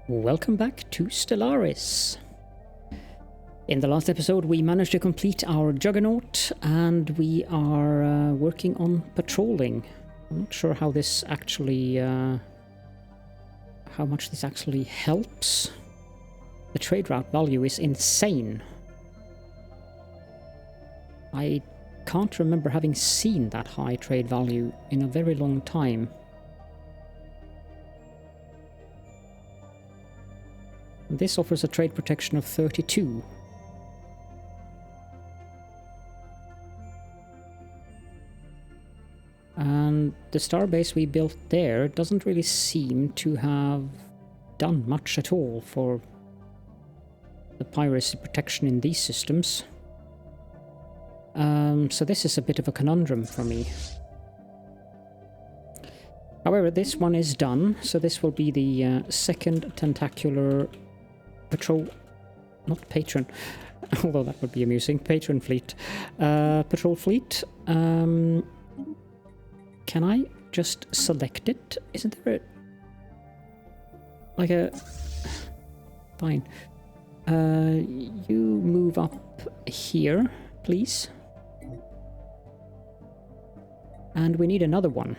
Welcome back to Stellaris. In the last episode we managed to complete our Juggernaut and we are working on patrolling. I'm not sure how this actually, how much this actually helps. The trade route value is insane. I can't remember having seen that high trade value in a very long time. This offers a trade protection of 32. And the starbase we built there doesn't really seem to have done much at all for the piracy protection in these systems. So this is a bit of a conundrum for me. However, this one is done, so this will be the second Tentacular patrol, not patron, although that would be amusing, patron fleet. Patrol fleet. Can I just select it? Isn't there like a... Fine. You move up here, please. And we need another one.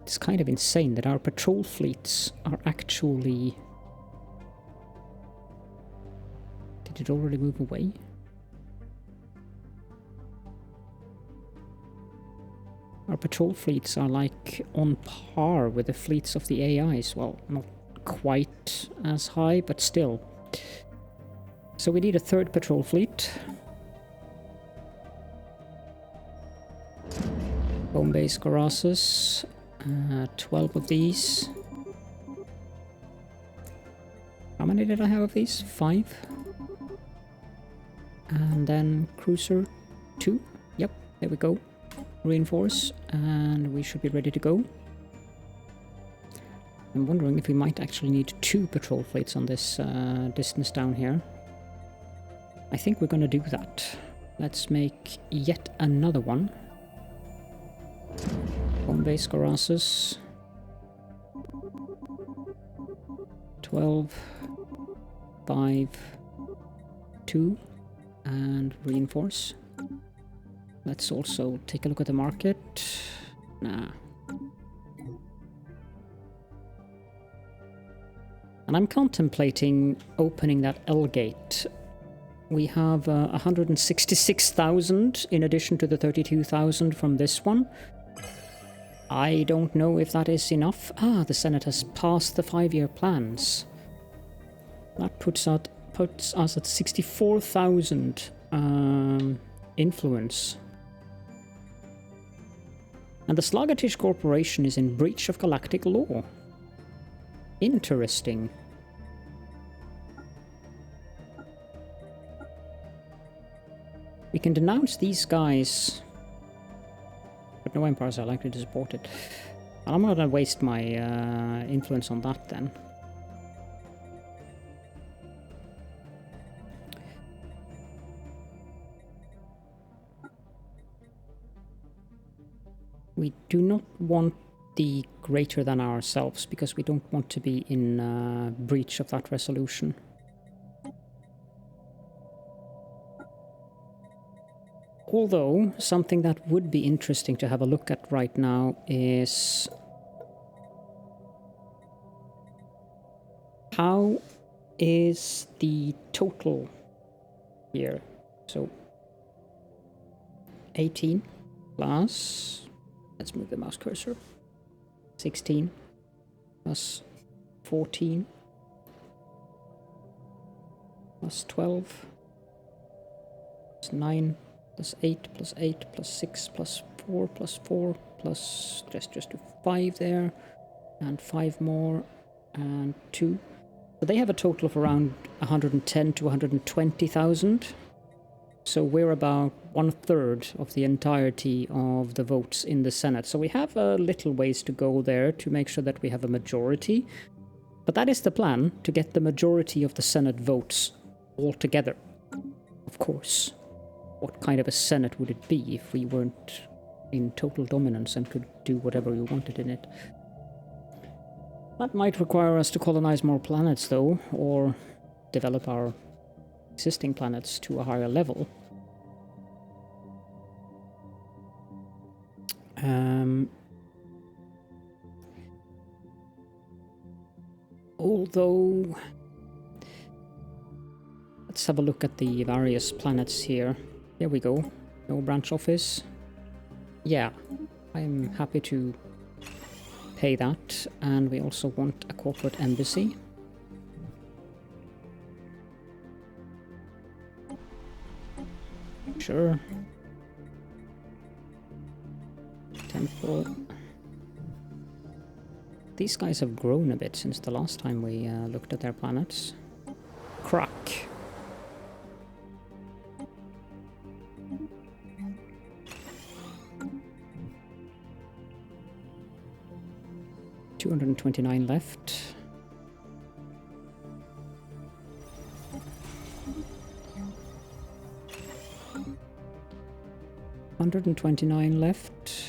It's kind of insane that our patrol fleets are actually... Did it already move away? Our patrol fleets are like on par with the fleets of the AIs. Well, not quite as high, but still. So we need a third patrol fleet. Home base Garasus. 12 of these. How many did I have of these? 5. And then cruiser 2. Yep, there we go. Reinforce, and we should be ready to go. I'm wondering if we might actually need 2 patrol fleets on this distance down here. I think we're gonna do that. Let's make yet another one. Home base Garasus. 12, 5, 2, and reinforce. Let's also take a look at the market. Nah. And I'm contemplating opening that L gate. We have 166,000 in addition to the 32,000 from this one. I don't know if that is enough. Ah, the Senate has passed the 5-year plans. That puts us at 64,000 influence. And the Sluggish Corporation is in breach of galactic law. Interesting. We can denounce these guys, but no empires are likely to support it. I'm not going to waste my influence on that then. We do not want the greater than ourselves because we don't want to be in breach of that resolution. Although, something that would be interesting to have a look at right now is how is the total here? So 18 plus, let's move the mouse cursor, 16 plus 14 plus 12 plus 9 plus 8 plus 8 plus 6 plus 4 plus 4 plus just do 5 there, and 5 more, and 2. So they have a total of around 110 to 120,000. So we're about 1/3 of the entirety of the votes in the Senate. So we have a little ways to go there to make sure that we have a majority. But that is the plan, to get the majority of the Senate votes all together, of course. What kind of a Senate would it be if we weren't in total dominance and could do whatever we wanted in it? That might require us to colonize more planets, though, or develop our existing planets to a higher level. Although, let's have a look at the various planets here. Here we go. No branch office. Yeah, I'm happy to pay that. And we also want a corporate embassy. Sure. Temple. These guys have grown a bit since the last time we looked at their planets. Crack. $229 left. $129 left.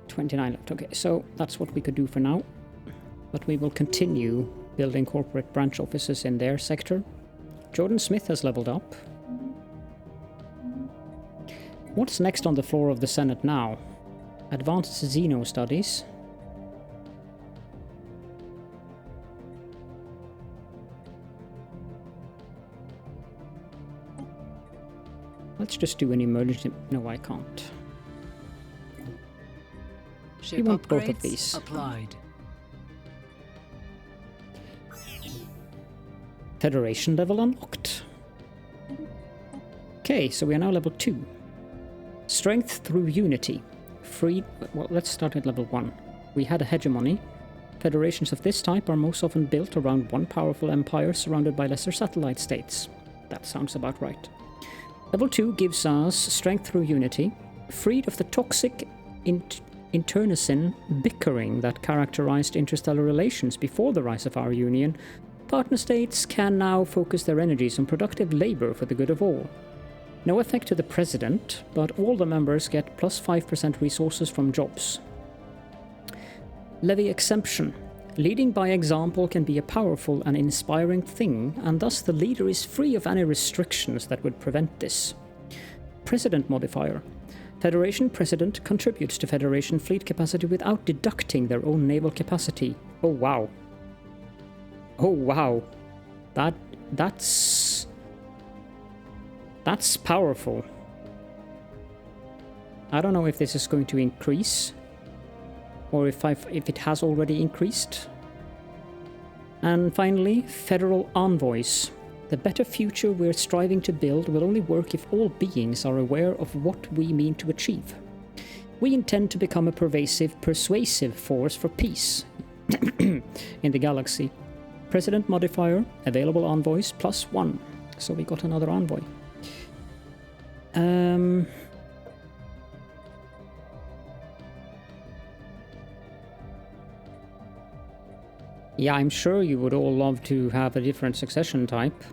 $29 left. Okay, so that's what we could do for now. But we will continue building corporate branch offices in their sector. Jordan Smith has leveled up. What's next on the floor of the Senate now? Advanced Xeno studies. Let's just do an emergency. No, I can't. We want both of these. Applied. Federation level unlocked. Okay, so we are now level 2. Strength through unity. Free. Well, let's start at level 1. We had a hegemony. Federations of this type are most often built around one powerful empire surrounded by lesser satellite states. That sounds about right. Level 2 gives us strength through unity, freed of the toxic internecine bickering that characterized interstellar relations before the rise of our union. Partner states can now focus their energies on productive labor for the good of all. No effect to the president, but all the members get plus 5% resources from jobs. Levy exemption. Leading by example can be a powerful and inspiring thing, and thus the leader is free of any restrictions that would prevent this. President modifier. Federation president contributes to Federation fleet capacity without deducting their own naval capacity. Oh wow. Oh wow. That's powerful. I don't know if this is going to increase, or if it has already increased. And finally, federal envoys. The better future we're striving to build will only work if all beings are aware of what we mean to achieve. We intend to become a persuasive force for peace in the galaxy. President modifier, available envoys +1. So we got another envoy. Yeah, I'm sure you would all love to have a different succession type.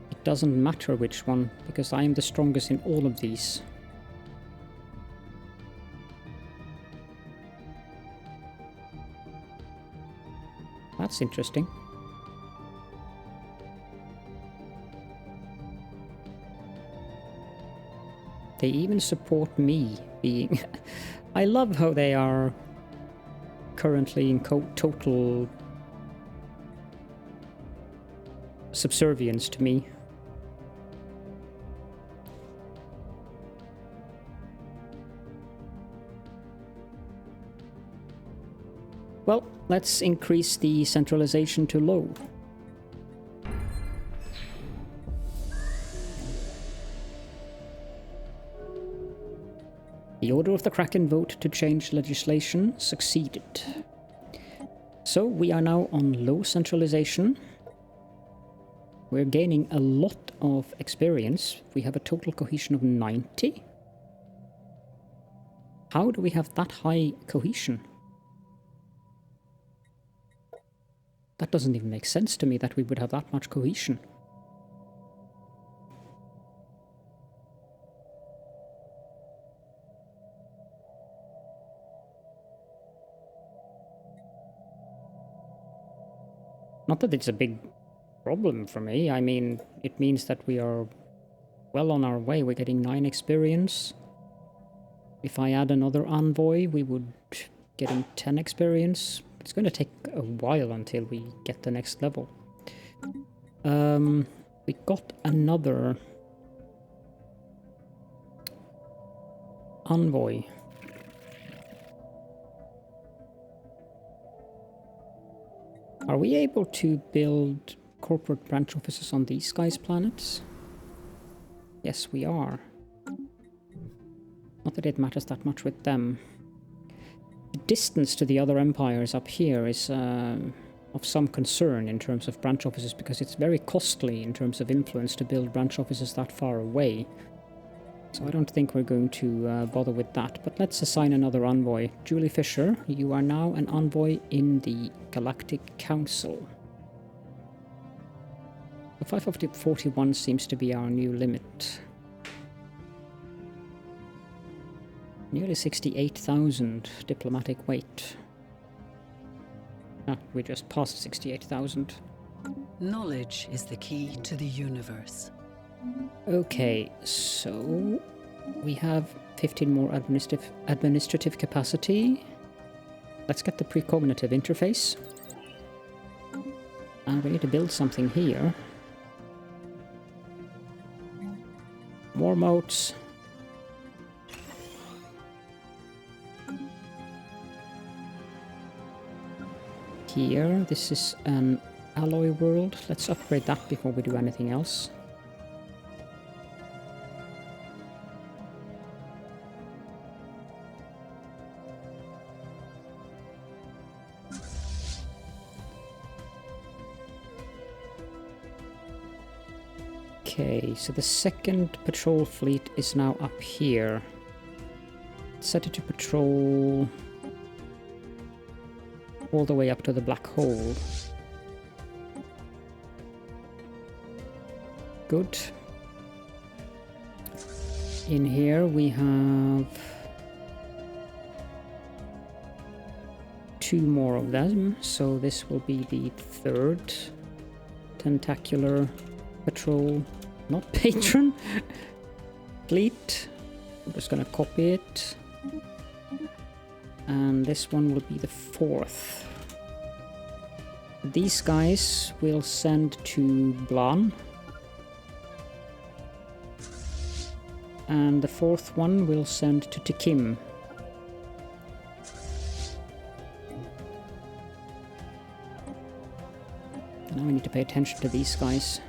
It doesn't matter which one, because I am the strongest in all of these. That's interesting. They even support me being... I love how they are currently in total subservience to me. Well, let's increase the centralization to low. The Order of the Kraken vote to change legislation succeeded. So we are now on low centralization. We're gaining a lot of experience. We have a total cohesion of 90. How do we have that high cohesion? That doesn't even make sense to me that we would have that much cohesion. Not that it's a big problem for me. I mean, it means that we are well on our way. We're getting 9 experience. If I add another envoy, we would getting 10 experience. It's going to take a while until we get the next level. We got another envoy. Are we able to build corporate branch offices on these guys' planets? Yes, we are. Not that it matters that much with them. The distance to the other empires up here is of some concern in terms of branch offices, because it's very costly in terms of influence to build branch offices that far away. So I don't think we're going to bother with that. But let's assign another envoy. Julie Fisher, you are now an envoy in the Galactic Council. The 541 seems to be our new limit. Nearly 68,000 diplomatic weight. Ah, we just passed 68,000. Knowledge is the key to the universe. Okay, so we have 15 more administrative capacity. Let's get the precognitive interface. And we need to build something here. More moats. Here, this is an alloy world. Let's upgrade that before we do anything else. Okay, so the second patrol fleet is now up here. Set it to patrol all the way up to the black hole. Good. In here we have 2 more of them, so this will be the 3rd Tentacular patrol, not patron, fleet. I'm just gonna copy it. And this one will be the 4th. These guys will send to Blan. And the 4th one will send to Tekim. Now we need to pay attention to these guys.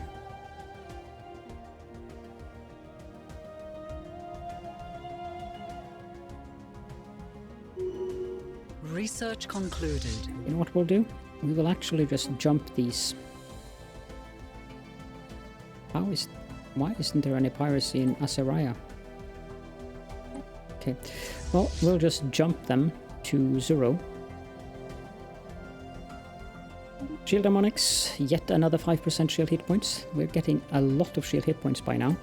Research concluded. You know what we'll do? We will actually just jump these. Why isn't there any piracy in Aseraya? Okay, well, we'll just jump them to 0. Shield Harmonics, yet another 5% shield hit points. We're getting a lot of shield hit points by now.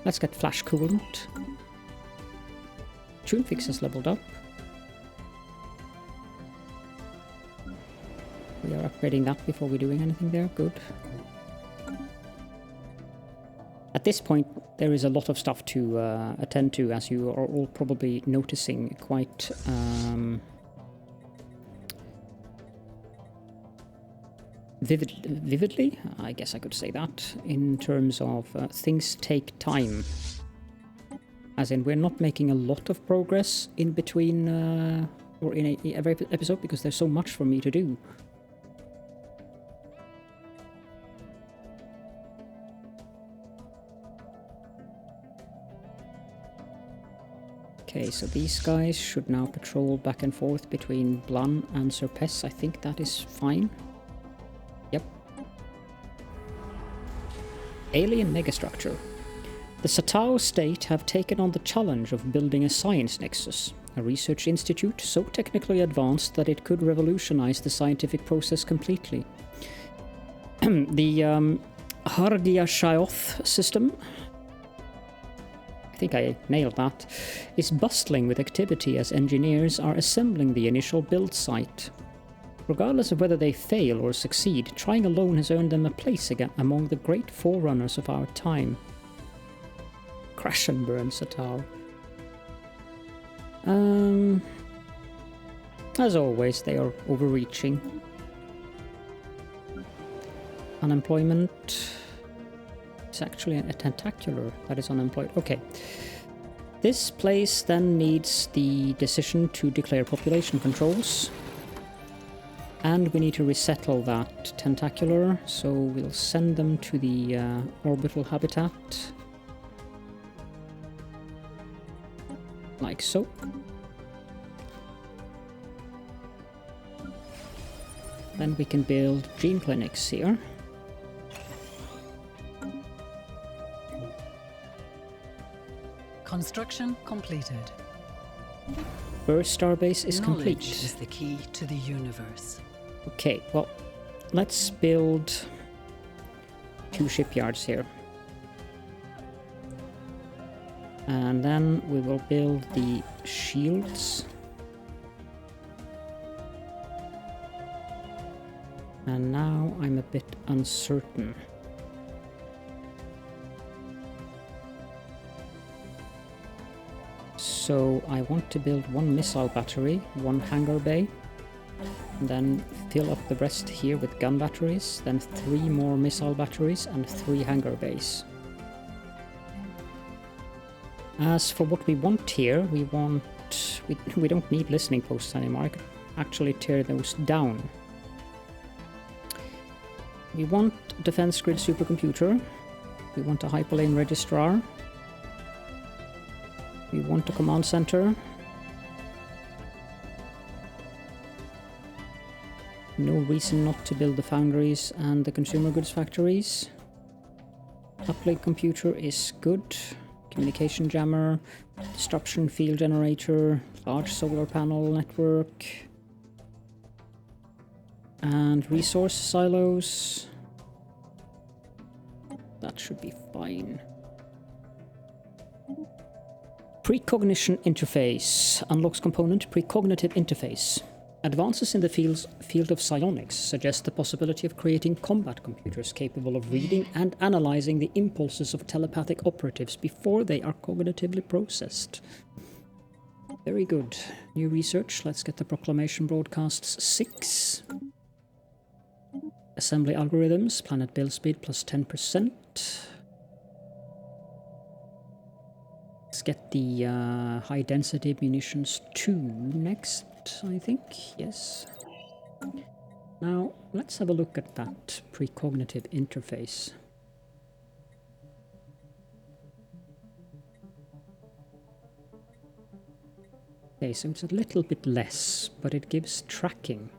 Let's get Flash Coolant. Tunefix has leveled up. We are upgrading that before we're doing anything there. Good. At this point, there is a lot of stuff to attend to, as you are all probably noticing quite vividly, I guess I could say that, in terms of things take time. As in, we're not making a lot of progress in between, or in every episode, because there's so much for me to do. Okay, so these guys should now patrol back and forth between Blan and Serpes. I think that is fine. Yep. Alien megastructure. The Satao state have taken on the challenge of building a science nexus, a research institute so technically advanced that it could revolutionize the scientific process completely. The Hargia Shayoth system, I think I nailed that, is bustling with activity as engineers are assembling the initial build site. Regardless of whether they fail or succeed, trying alone has earned them a place again among the great forerunners of our time. Crash and burn, Satal. As always, they are overreaching. Unemployment. It's actually a tentacular that is unemployed. Okay. This place then needs the decision to declare population controls. And we need to resettle that tentacular, so we'll send them to the orbital habitat. Like so. Then we can build gene clinics here. Construction completed. First starbase is complete. Knowledge is the key to the universe. Okay, well, let's build 2 shipyards here. And then we will build the shields. And now I'm a bit uncertain. So I want to build 1 missile battery, 1 hangar bay, and then fill up the rest here with gun batteries, then 3 more missile batteries and 3 hangar bays. As for what we want here, we don't need listening posts anymore. I could actually tear those down. We want defense grid supercomputer. We want a hyperlane registrar. We want a command center. No reason not to build the foundries and the consumer goods factories. Uplink computer is good. Communication jammer, disruption field generator, large solar panel network, and resource silos. That should be fine. Precognition interface unlocks component precognitive interface. Advances in the field of psionics suggest the possibility of creating combat computers capable of reading and analyzing the impulses of telepathic operatives before they are cognitively processed. Very good. New research. Let's get the proclamation broadcasts 6. Assembly algorithms. Planet build speed plus 10%. Let's get the high density munitions 2 next. I think, yes. Now, let's have a look at that precognitive interface. Okay, so it's a little bit less, but it gives tracking.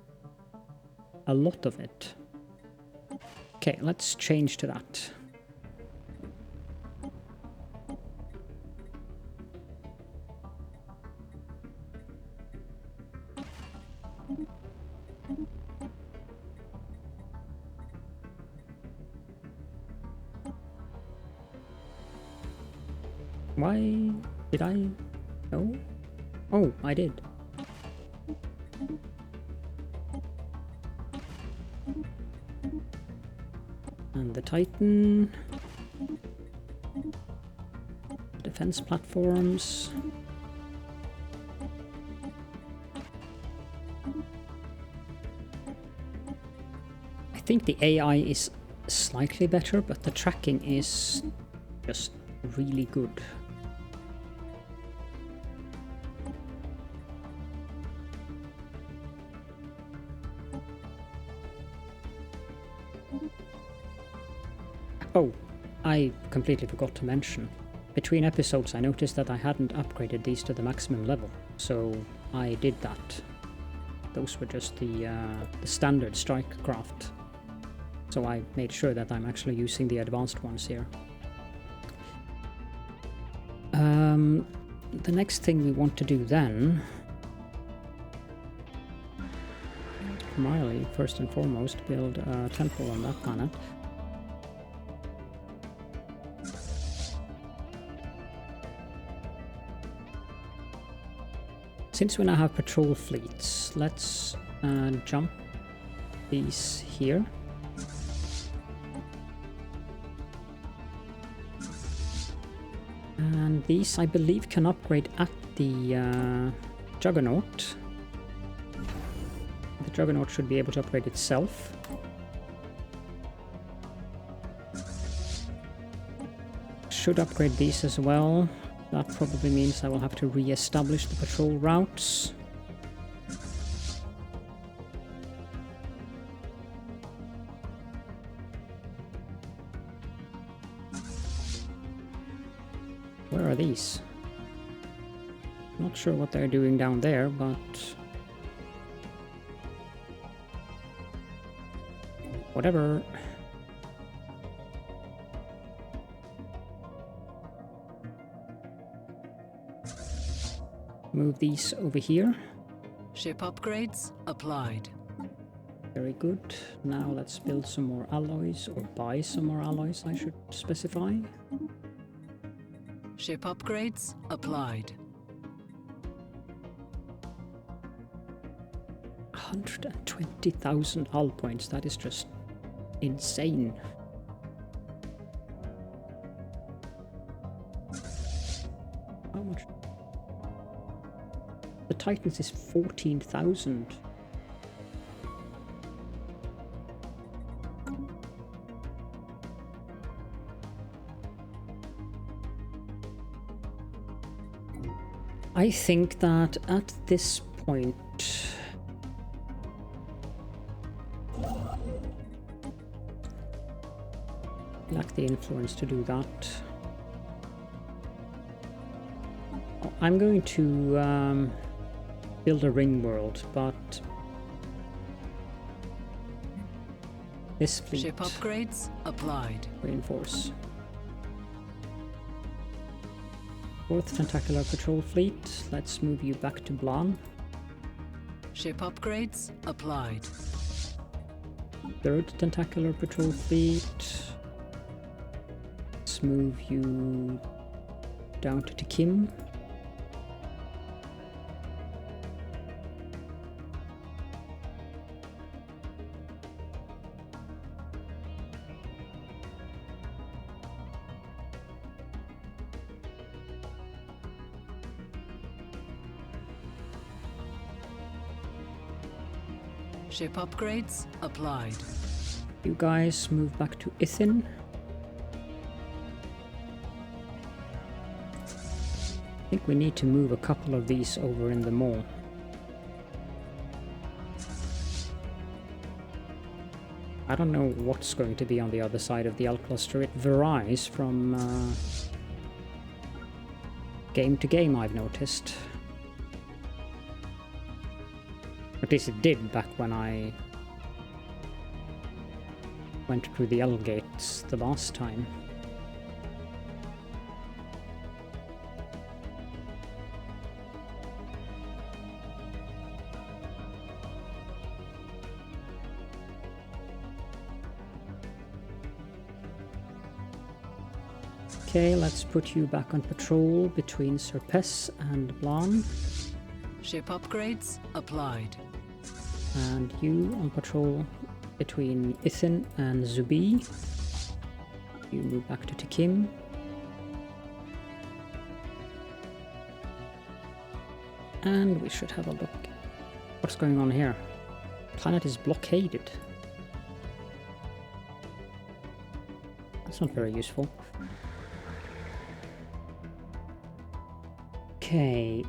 A lot of it. Okay, let's change to that. Why did I? No? Oh, I did. And the Titan. Defense platforms. I think the AI is slightly better, but the tracking is just really good. Oh, I completely forgot to mention. Between episodes I noticed that I hadn't upgraded these to the maximum level, so I did that. Those were just the standard strike craft. So I made sure that I'm actually using the advanced ones here. The next thing we want to do then, primarily, first and foremost, build a temple on that planet. Since we now have patrol fleets, let's jump these here. And these, I believe, can upgrade at the Juggernaut. The Juggernaut should be able to upgrade itself. Should upgrade these as well. That probably means I will have to re-establish the patrol routes. Where are these? Not sure what they're doing down there, but whatever. Move these over here. Ship upgrades applied. Very good. Now let's build some more alloys, or buy some more alloys, I should specify. Ship upgrades applied. 120,000 hull points, that is just insane. How much? The Titans is 14,000. I think that at this point lack the influence to do that. I'm going to build a ring world, but this fleet Ship upgrades applied. reinforce. 4th Tentacular Patrol Fleet, let's move you back to Blan. Ship upgrades applied. 3rd Tentacular Patrol Fleet, let's move you down to Kim. Ship upgrades applied. You guys move back to Ithin. I think we need to move a couple of these over in the mall. I don't know what's going to be on the other side of the L cluster. It varies from game to game, I've noticed. At least it did back when I went through the L gates the last time. Okay, let's put you back on patrol between Serpes and Blan. Ship upgrades applied. And you on patrol between Ithin and Zubi. You move back to Tekim. And we should have a look. What's going on here? Planet is blockaded. That's not very useful. Okay,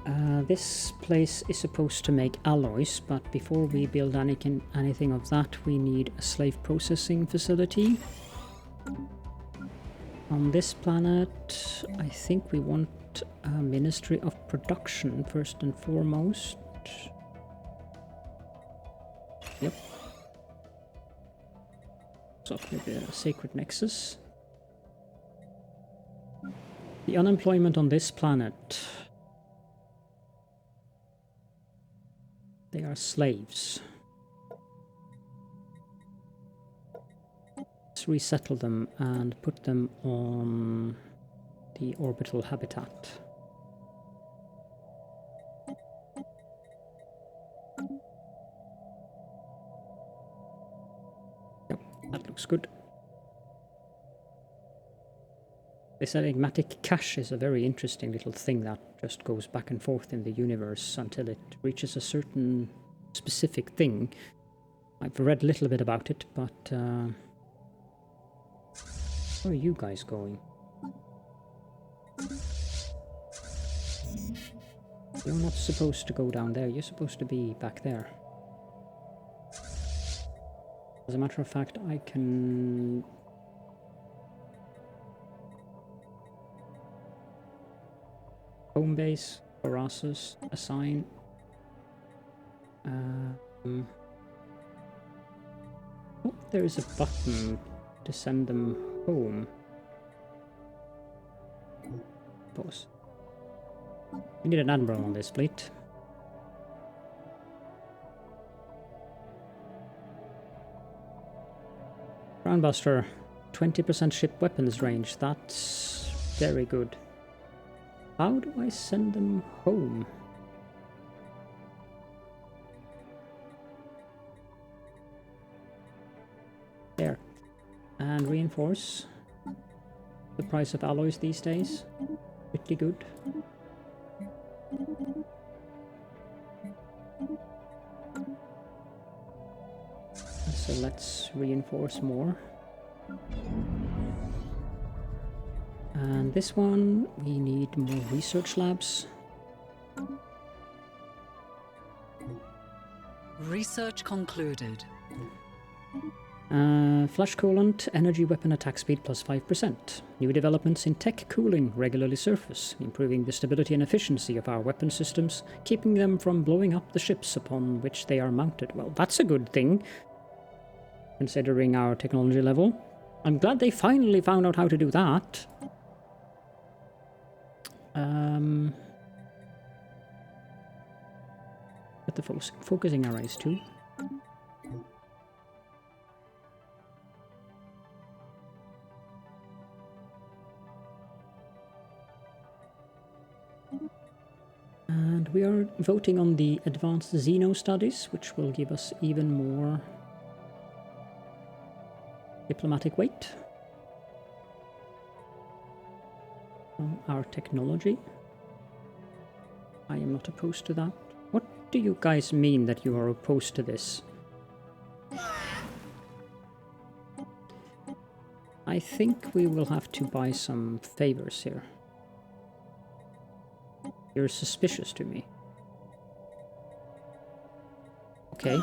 this place is supposed to make alloys, but before we build anything of that, we need a slave processing facility. On this planet, I think we want a Ministry of Production first and foremost. Yep. So with the Sacred Nexus. The unemployment on this planet. They are slaves. Let's resettle them and put them on the orbital habitat. Yep, that looks good. This enigmatic cache is a very interesting little thing that just goes back and forth in the universe until it reaches a certain specific thing. I've read a little bit about it, but where are you guys going? You're not supposed to go down there, you're supposed to be back there. As a matter of fact, I can... Home base, Horaces, assign. Oh, there is a button to send them home. Pause. We need an admiral on this fleet. Groundbuster, 20% ship weapons range. That's very good. How do I send them home? There. And reinforce. The price of alloys these days. Pretty good. So let's reinforce more. And this one, we need more research labs. Research concluded. Flash coolant, energy weapon attack speed plus 5%. New developments in tech cooling regularly surface, improving the stability and efficiency of our weapon systems, keeping them from blowing up the ships upon which they are mounted. Well, that's a good thing, considering our technology level. I'm glad they finally found out how to do that. But the focusing arrays too. And we are voting on the advanced Xeno studies, which will give us even more diplomatic weight on our technology. I am not opposed to that. What do you guys mean that you are opposed to this? I think we will have to buy some favors here. You're suspicious to me. Okay.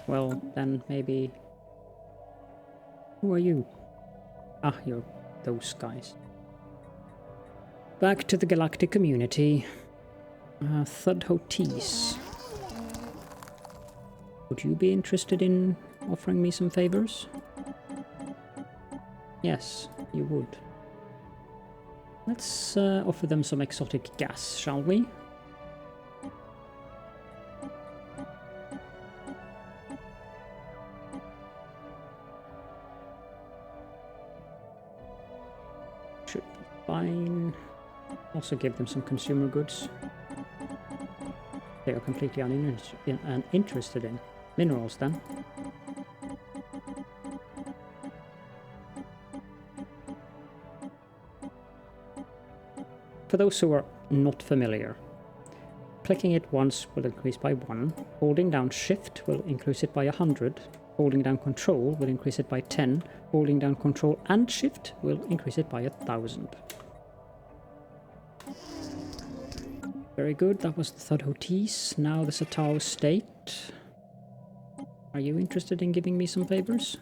Well, then maybe... Who are you? Ah, you're those guys. Back to the galactic community. Thudhotes. Would you be interested in offering me some favors? Yes, you would. Let's offer them some exotic gas, shall we? Should be fine. Also give them some consumer goods. They are completely uninterested in minerals then. For those who are not familiar, clicking it once will increase by 1, holding down Shift will increase it by 100, holding down Control will increase it by 10, holding down Control and Shift will increase it by 1000. Very good, that was the Thudhotes. Now the Satao State. Are you interested in giving me some favors?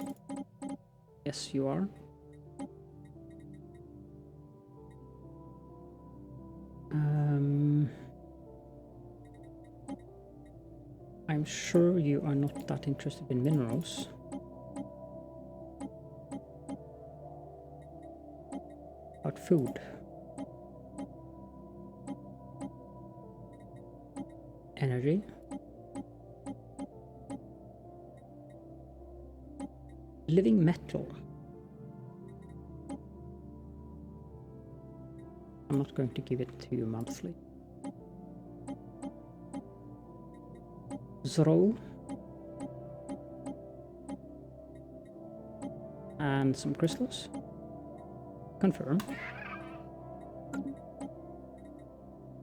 Yes, you are. I'm sure you are not that interested in minerals. About food. Energy. Living metal. I'm not going to give it to you monthly. Zoro. And some crystals. Confirm.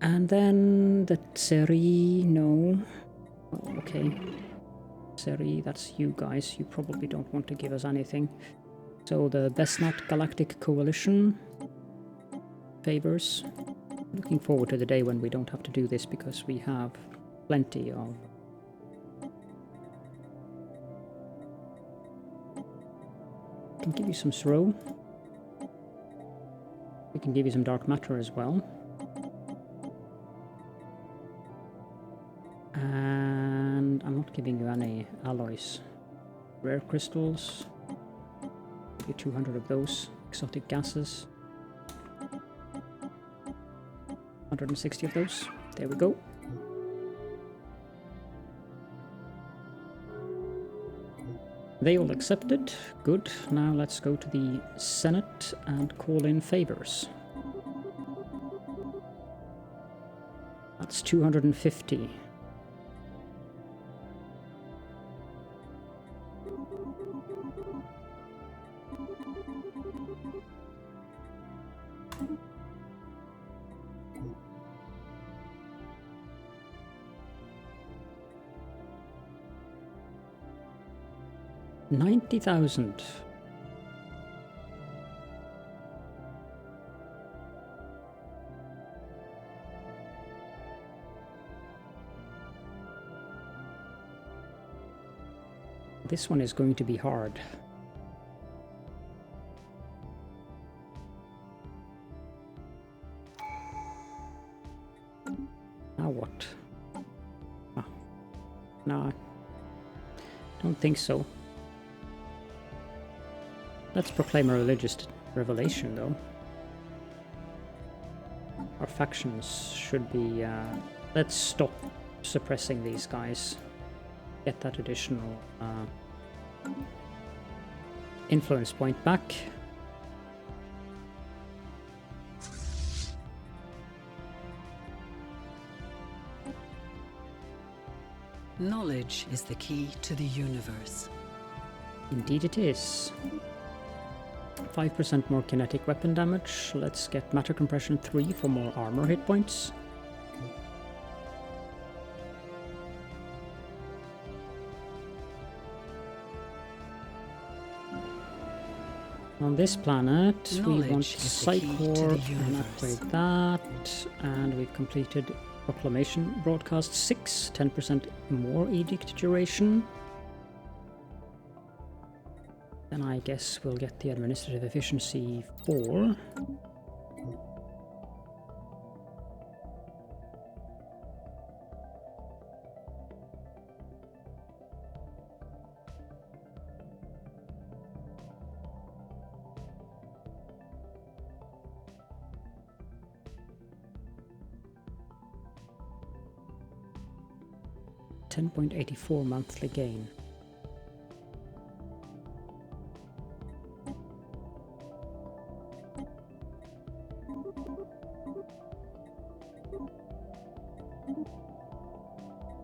And then the Tseri, no. Well, okay. Tseri, that's you guys. You probably don't want to give us anything. So the Besnat Galactic Coalition favors. Looking forward to the day when we don't have to do this because we have plenty of... Can give you some Sro. We can give you some dark matter as well. And I'm not giving you any alloys. Rare crystals. Give you 200 of those. Exotic gases. 160 of those. There we go. They all accepted. Good. Now let's go to the Senate and call in favors. That's 250. $90,000. This one is going to be hard. Now what? Ah. No, I don't think so. Let's proclaim a religious revelation, though. Our factions should be... let's stop suppressing these guys. Get that additional influence point back. Knowledge is the key to the universe. Indeed it is. 5% more kinetic weapon damage. Let's get matter compression 3 for more armor hit points. On this planet, we want Psychor and upgrade that. And we've completed Proclamation Broadcast 6, 10% more edict duration. Then I guess we'll get the administrative efficiency 4. $10.84 monthly gain.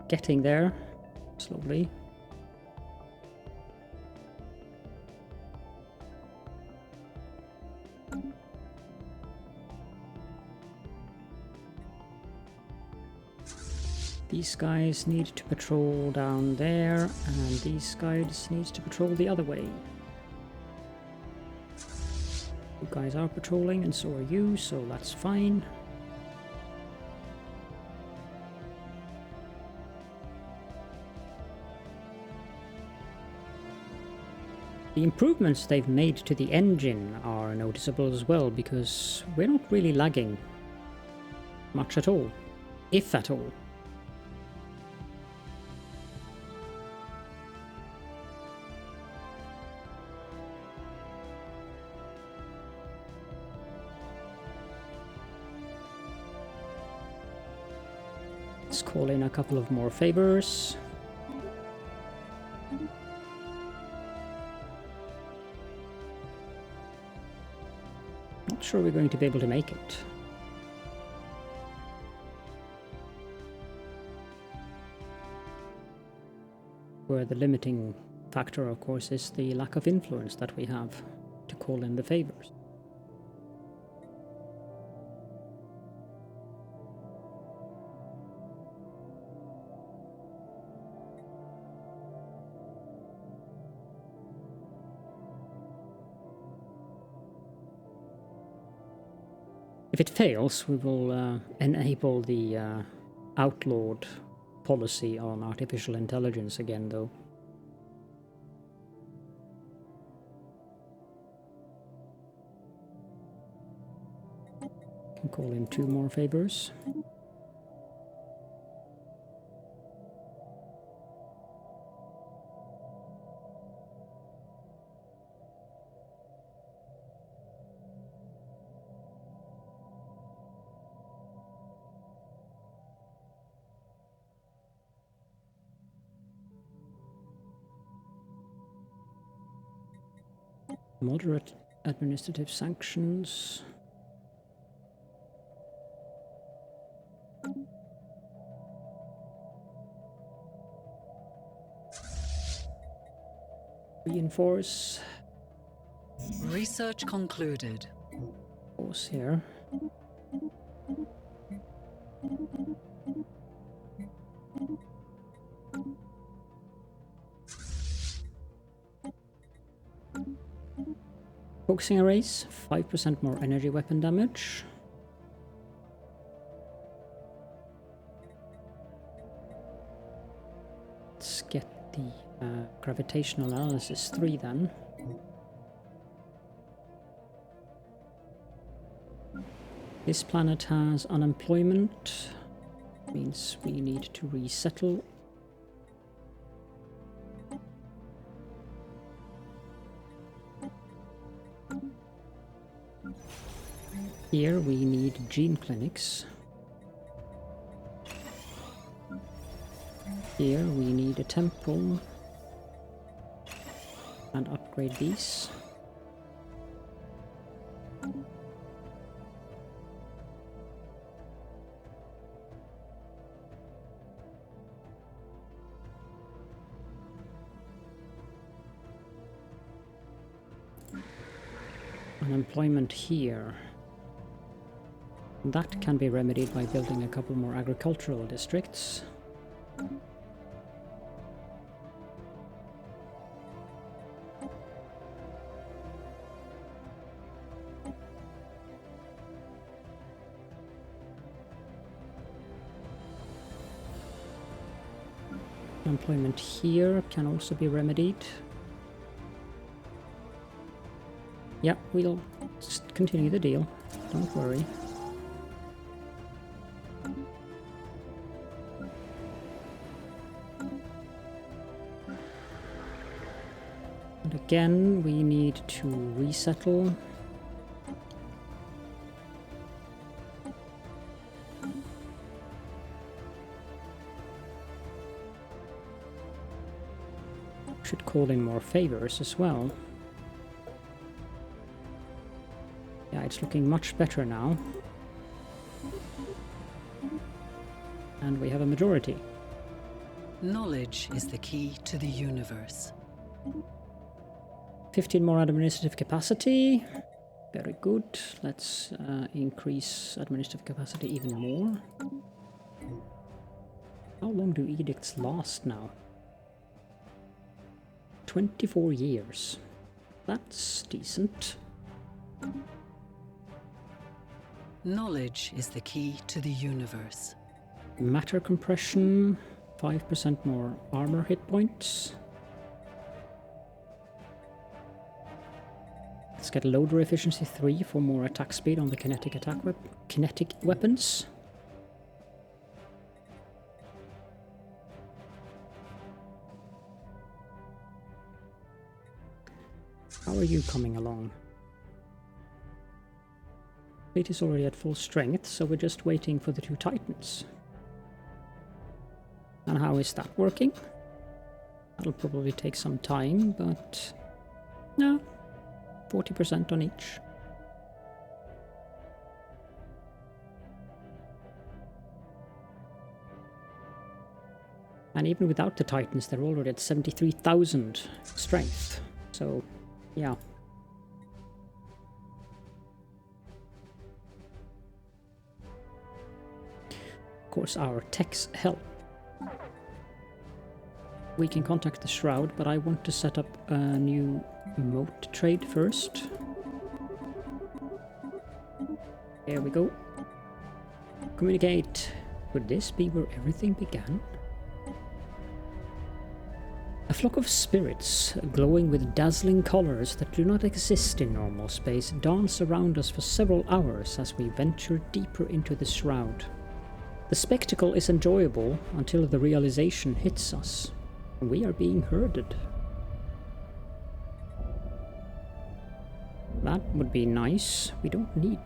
Getting there, slowly. These guys need to patrol down there, and these guys need to patrol the other way. You guys are patrolling, and so are you, so that's fine. The improvements they've made to the engine are noticeable as well, because we're not really lagging much at all, if at all. Let's call in a couple of more favors. Not sure we're going to be able to make it. Where the limiting factor, of course, is the lack of influence that we have to call in the favors. If it fails, we will enable the outlawed policy on artificial intelligence again, though. Can call in 2 more favors. Moderate administrative sanctions. Reinforce. Research concluded. Pause here. Focusing arrays, 5% more energy weapon damage. Let's get the gravitational analysis 3 then. This planet has unemployment, means we need to resettle. Here we need gene clinics. Here we need a temple and upgrade these. Unemployment here. That can be remedied by building a couple more agricultural districts. Unemployment here can also be remedied. Yeah, we'll just continue the deal. Don't worry. And again, we need to resettle. Should call in more favors as well. Yeah, it's looking much better now. And we have a majority. Knowledge is the key to the universe. 15 more administrative capacity. Very good. Let's increase administrative capacity even more. How long do edicts last now? 24 years. That's decent. Knowledge is the key to the universe. Matter compression, 5% more armor hit points. Let's get loader efficiency 3 for more attack speed on the kinetic weapons. How are you coming along? Fleet is already at full strength, so we're just waiting for the 2 Titans. And how is that working? That'll probably take some time, but no, 40% on each. And even without the Titans, they're already at 73,000 strength. So, yeah. Of course, our techs help. We can contact the Shroud, but I want to set up a new moat trade first. There we go. Communicate. Could this be where everything began? A flock of spirits, glowing with dazzling colors that do not exist in normal space, dance around us for several hours as we venture deeper into the Shroud. The spectacle is enjoyable until the realization hits us. We are being herded. That would be nice. We don't need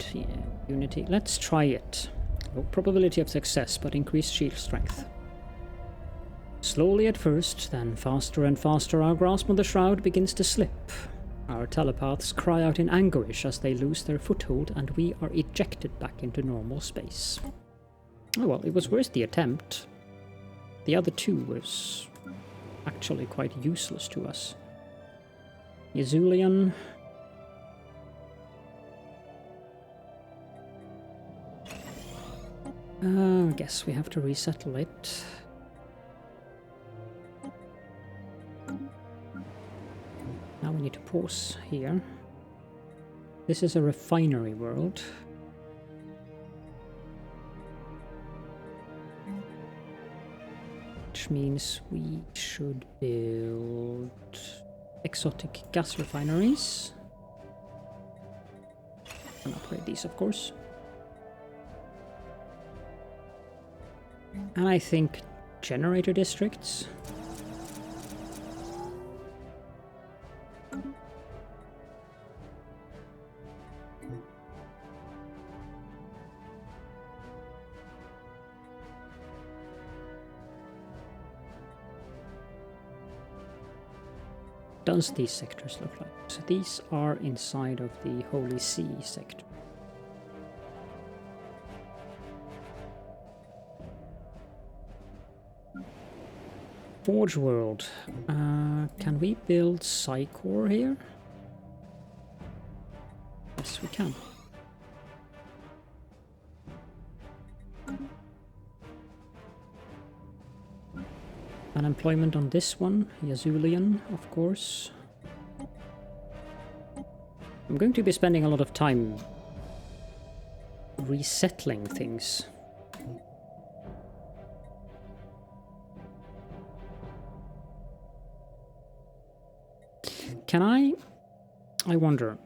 unity. Let's try it. Low probability of success, but increased shield strength. Slowly at first, then faster and faster, our grasp on the Shroud begins to slip. Our telepaths cry out in anguish as they lose their foothold, and we are ejected back into normal space. Oh well, it was worth the attempt. The other two was actually quite useless to us. Yazulian. I guess we have to resettle it. Now we need to pause here. This is a refinery world. Which means we should build exotic gas refineries. And upgrade these, of course. And I think generator districts. Does these sectors look like? So these are inside of the Holy See sector. Forge World. Can we build Psycore here? Yes, we can. Unemployment on this one, Yazulian, of course. I'm going to be spending a lot of time resettling things. Can I wonder,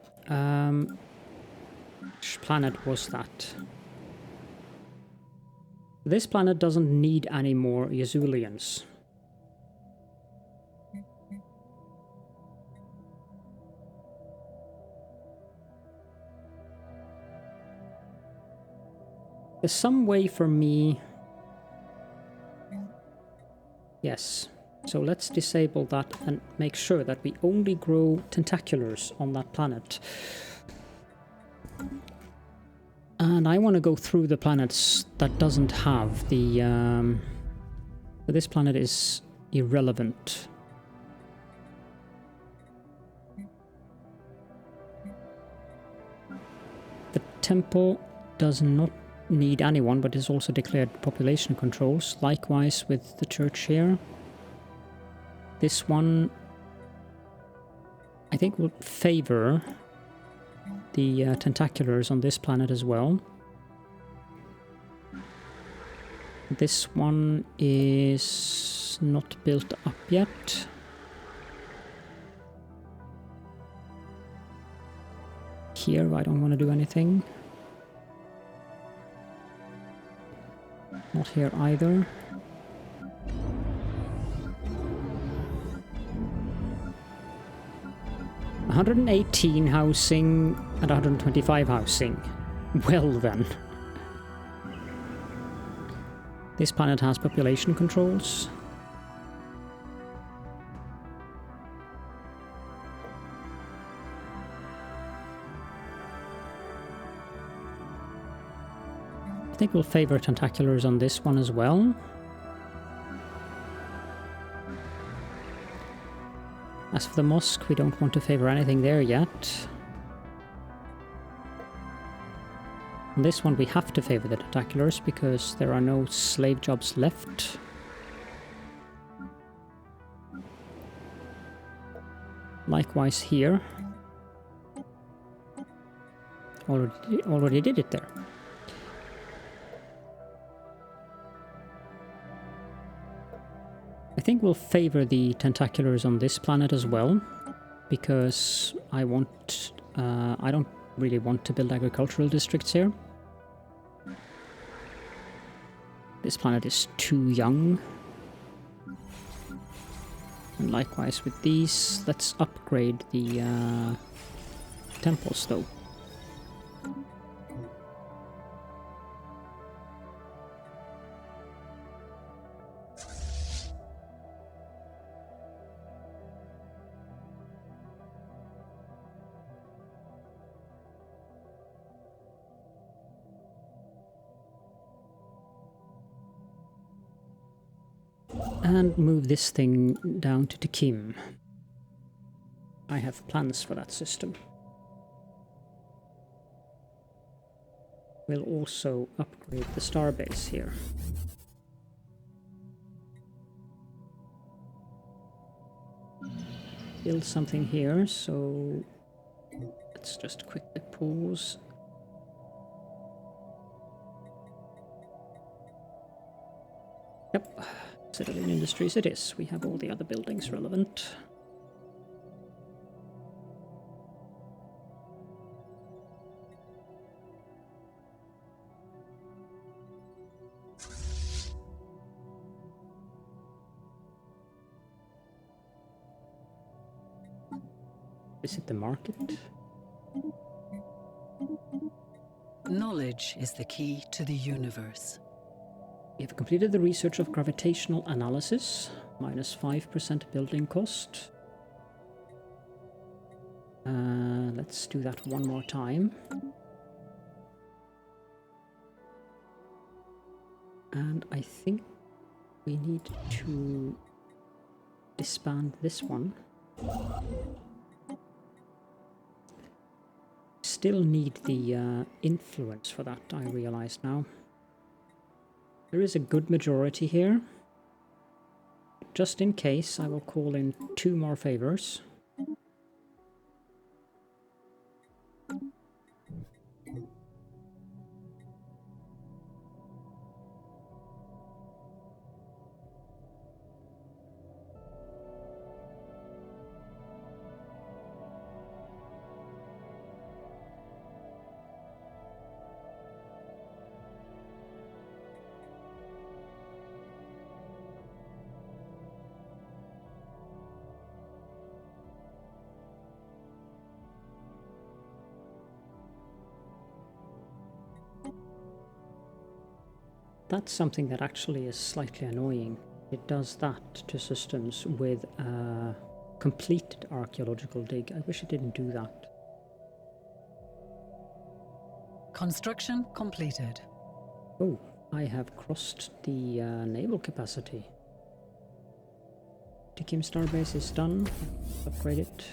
which planet was that? This planet doesn't need any more Yazulians. There's some way for me... Yes. So let's disable that and make sure that we only grow Tentaculars on that planet. And I want to go through the planets that doesn't have the... this planet is irrelevant. The temple does not need anyone, but is also declared population controls. Likewise with the church here. This one, I think, will favor the Tentaculars on this planet as well. This one is not built up yet. Here, I don't want to do anything. Not here either. $118 housing and 125 housing. Well then. This planet has population controls. I think we'll favor Tentaculars on this one as well. As for the mosque, we don't want to favor anything there yet. On this one we have to favor the Tentaculars because there are no slave jobs left. Likewise here. Already did it there. I think we'll favor the Tentaculars on this planet as well, because I don't really want to build agricultural districts here. This planet is too young. And likewise with these, let's upgrade the temples though. And move this thing down to Tekim. I have plans for that system. We'll also upgrade the starbase here. Build something here, so let's just quickly pause. Yep. Civilian industries it is. We have all the other buildings relevant. Visit the market. Knowledge is the key to the universe. We have completed the research of gravitational analysis, minus 5% building cost. Let's do that one more time. And I think we need to disband this one. Still need the influence for that, I realize now. There is a good majority here. Just in case, I will call in 2 more favors. That's something that actually is slightly annoying. It does that to systems with a completed archaeological dig. I wish it didn't do that. Construction completed. Oh, I have crossed the naval capacity. Tekim Starbase is done. Upgrade it.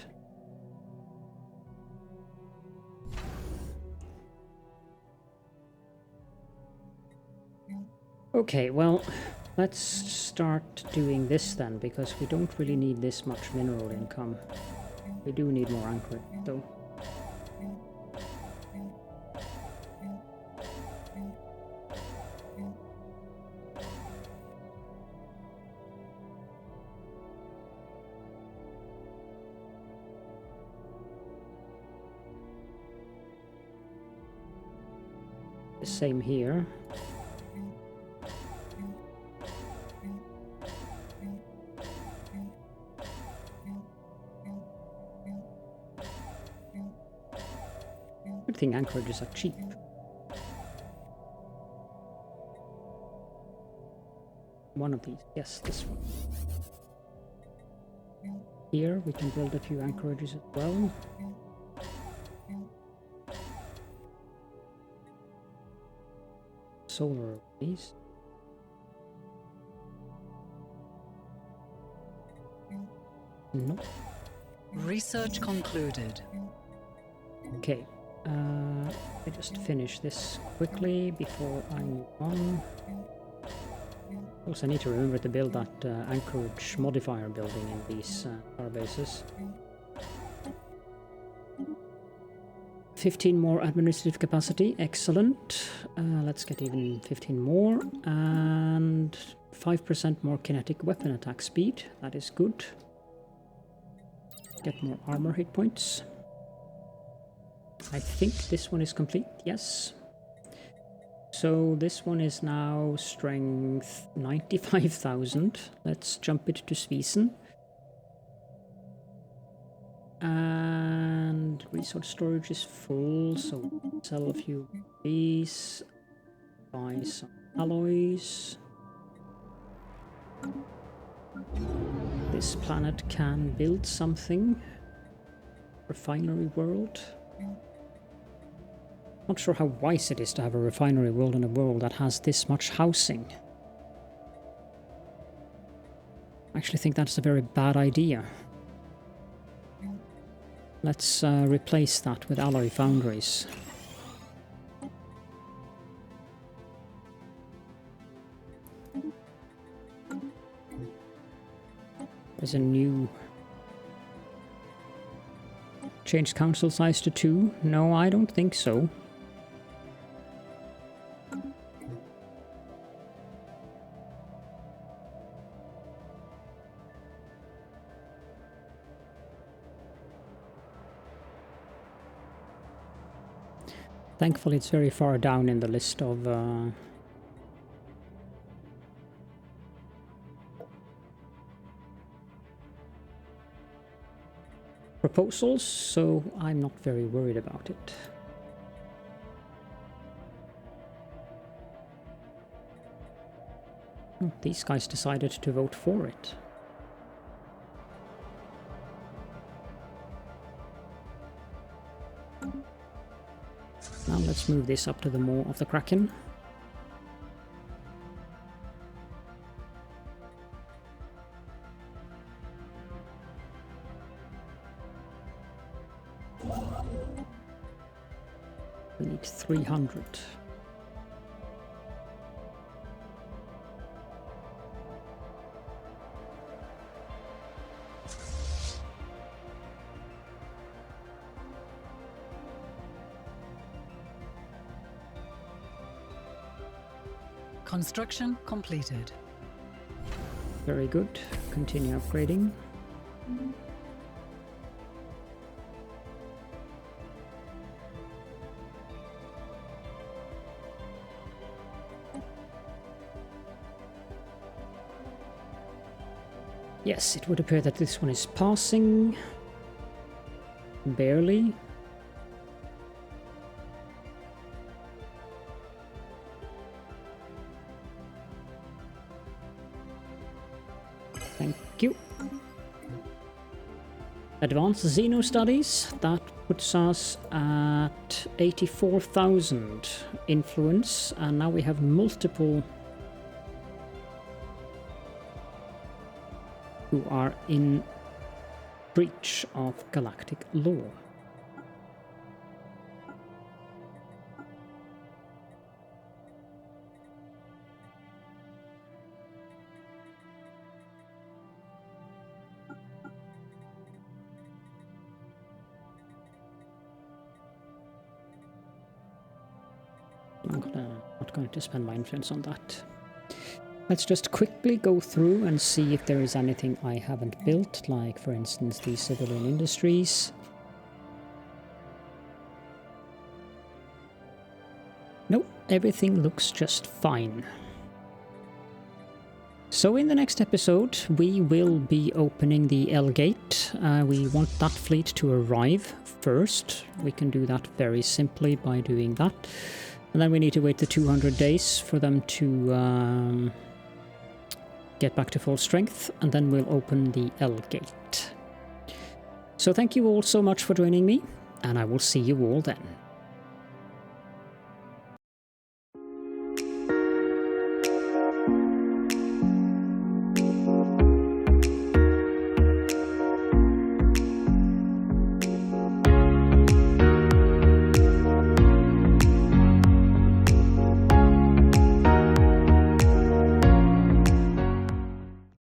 Okay, well, let's start doing this then, because we don't really need this much mineral income. We do need more anchorage, though. The same here. Good thing anchorages are cheap. One of these, yes, this one. Here we can build a few anchorages as well. Solar arrays. Nope. Research concluded. Okay, I just finish this quickly before I move on. Also, I need to remember to build that anchorage modifier building in these starbases. 15 more administrative capacity, excellent. Let's get even 15 more, and 5% more kinetic weapon attack speed, that is good. Get more armor hit points. I think this one is complete, yes. So this one is now strength 95,000. Let's jump it to Sweden. And resource storage is full, so sell a few of these. Buy some alloys. This planet can build something. Refinery world. Not sure how wise it is to have a refinery world in a world that has this much housing. I actually think that's a very bad idea. Let's replace that with alloy foundries. There's a new... Change council size to 2? No, I don't think so. Thankfully, it's very far down in the list of proposals, so I'm not very worried about it. Oh, these guys decided to vote for it. Now let's move this up to the maw of the Kraken. We need 300. Construction completed. Very good. Continue upgrading. Yes, it would appear that this one is passing. Barely. Thank you. Advanced Xeno Studies, that puts us at 84,000 influence, and now we have multiple who are in breach of galactic law. I'm not going to spend my influence on that. Let's just quickly go through and see if there is anything I haven't built, like for instance the civilian industries. Nope, everything looks just fine. So in the next episode we will be opening the L gate. We want that fleet to arrive first. We can do that very simply by doing that. And then we need to wait the 200 days for them to get back to full strength, and then we'll open the L gate. So thank you all so much for joining me, and I will see you all then.